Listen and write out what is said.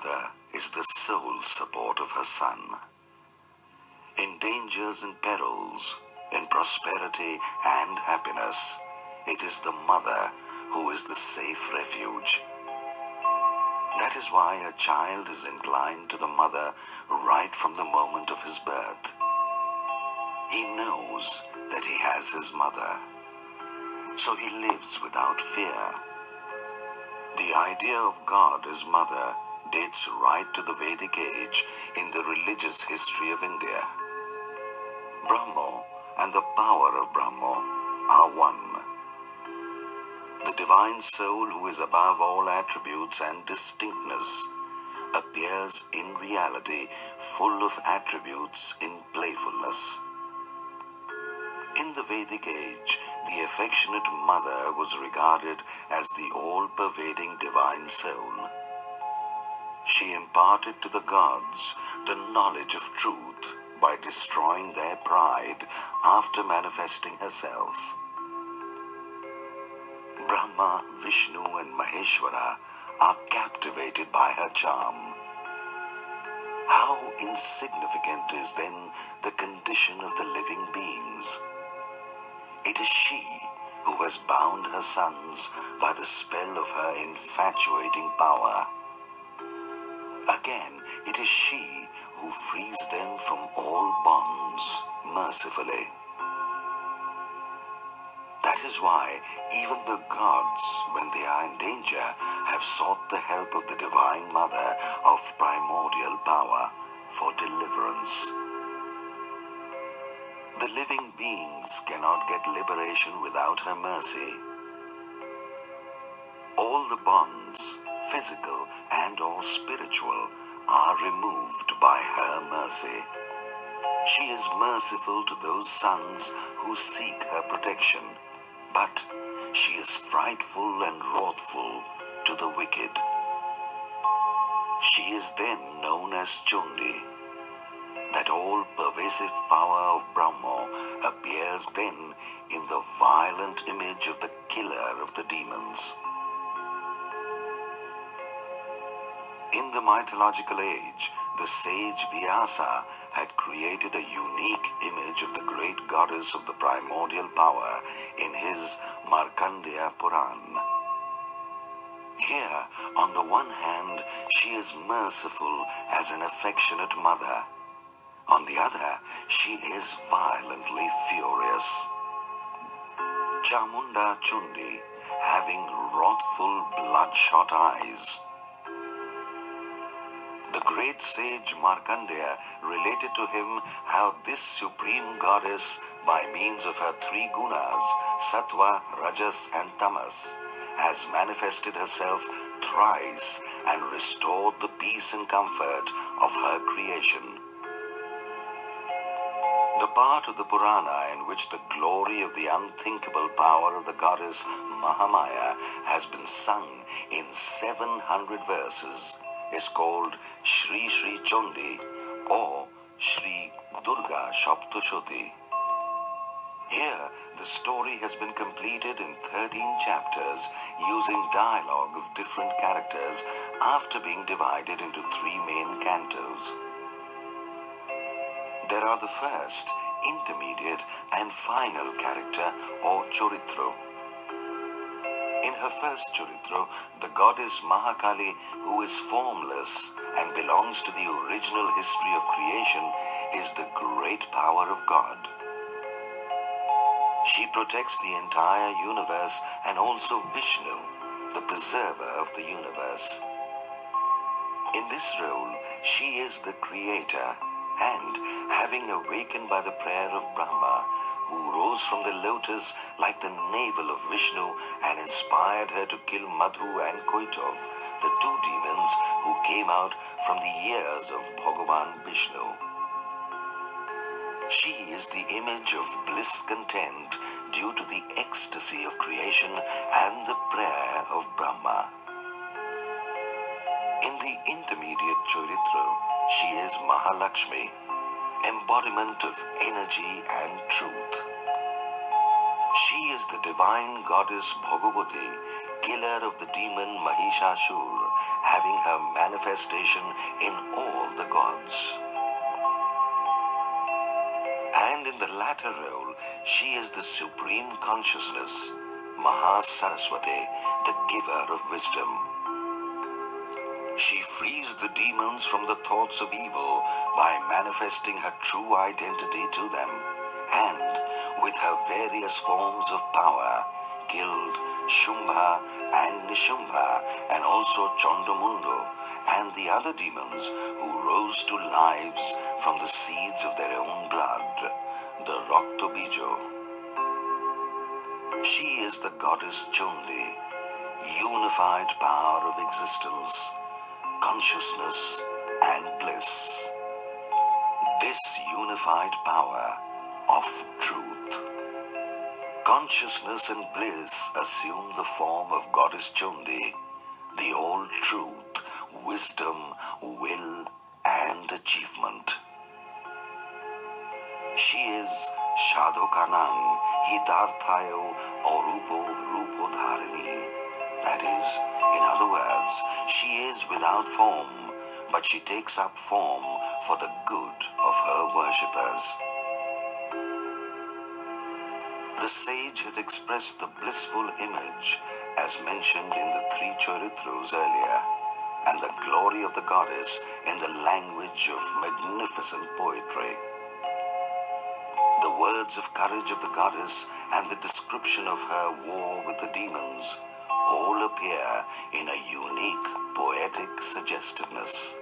mother is the sole support of her son. In dangers and perils, in prosperity and happiness, it is the mother who is the safe refuge. That is why a child is inclined to the mother right from the moment of his birth. He knows that he has his mother, so he lives without fear. The idea of God as mother dates right to the Vedic age in the religious history of India. Brahma and the power of Brahma are one. The divine soul, who is above all attributes and distinctness, appears in reality full of attributes in playfulness. In the Vedic age, the affectionate mother was regarded as the all-pervading divine soul. She imparted to the gods the knowledge of truth by destroying their pride after manifesting herself. Brahma, Vishnu and Maheshwara are captivated by her charm. How insignificant is then the condition of the living beings? It is she who has bound her sons by the spell of her infatuating power. Again, it is she who frees them from all bonds mercifully. That is why even the gods, when they are in danger, have sought the help of the Divine Mother of primordial power for deliverance. The living beings cannot get liberation without her mercy. All the bonds, physical and or spiritual, are removed by her mercy. She is merciful to those sons who seek her protection, but she is frightful and wrathful to the wicked. She is then known as Chundi. That all-pervasive power of Brahma appears then in the violent image of the killer of the demons. In the mythological age, the sage Vyasa had created a unique image of the great goddess of the primordial power in his Markandeya Purana. Here, on the one hand, she is merciful as an affectionate mother. On the other, she is violently furious. Chamunda Chundi, having wrathful, bloodshot eyes. The great sage Markandeya related to him how this supreme goddess, by means of her three gunas, Sattva, Rajas and Tamas, has manifested herself thrice and restored the peace and comfort of her creation. The part of the Purana in which the glory of the unthinkable power of the goddess Mahamaya has been sung in 700 verses is called Shri Shri Chundi or Shri Durga Shaptashuti. Here, the story has been completed in 13 chapters using dialogue of different characters after being divided into 3 main cantos. There are the first, intermediate and final character or Charitro. In her first Charitro, the goddess Mahakali, who is formless and belongs to the original history of creation, is the great power of God. She protects the entire universe and also Vishnu, the preserver of the universe. In this role, she is the creator and, having awakened by the prayer of Brahma, who rose from the lotus like the navel of Vishnu and inspired her to kill Madhu and Kaitabh, the 2 demons who came out from the ears of Bhagavan Vishnu. She is the image of bliss content due to the ecstasy of creation and the prayer of Brahma. In the intermediate Charitro, she is Mahalakshmi, embodiment of energy and truth. She is the divine goddess Bhagavati, killer of the demon Mahishasur, having her manifestation in all the gods. And in the latter role, she is the supreme consciousness, Mahasaraswati, the giver of wisdom. She frees the demons from the thoughts of evil by manifesting her true identity to them, and with her various forms of power, killed Shumbh and Nishumbh, and also Chand-Mund and the other demons who rose to lives from the seeds of their own blood, the Raktabeej. She is the goddess Chundi, unified power of existence, consciousness and bliss. This unified power of truth. Consciousness and bliss assume the form of Goddess Chundi, the all truth, wisdom, will and achievement. She is Shadhokanang Hitarthayo Orupo Rupodharini. That is, in other words, she is without form, but she takes up form for the good of her worshippers. The sage has expressed the blissful image as mentioned in the 3 Charitras earlier, and the glory of the goddess in the language of magnificent poetry. The words of courage of the goddess and the description of her war with the demons all appear in a unique poetic suggestiveness.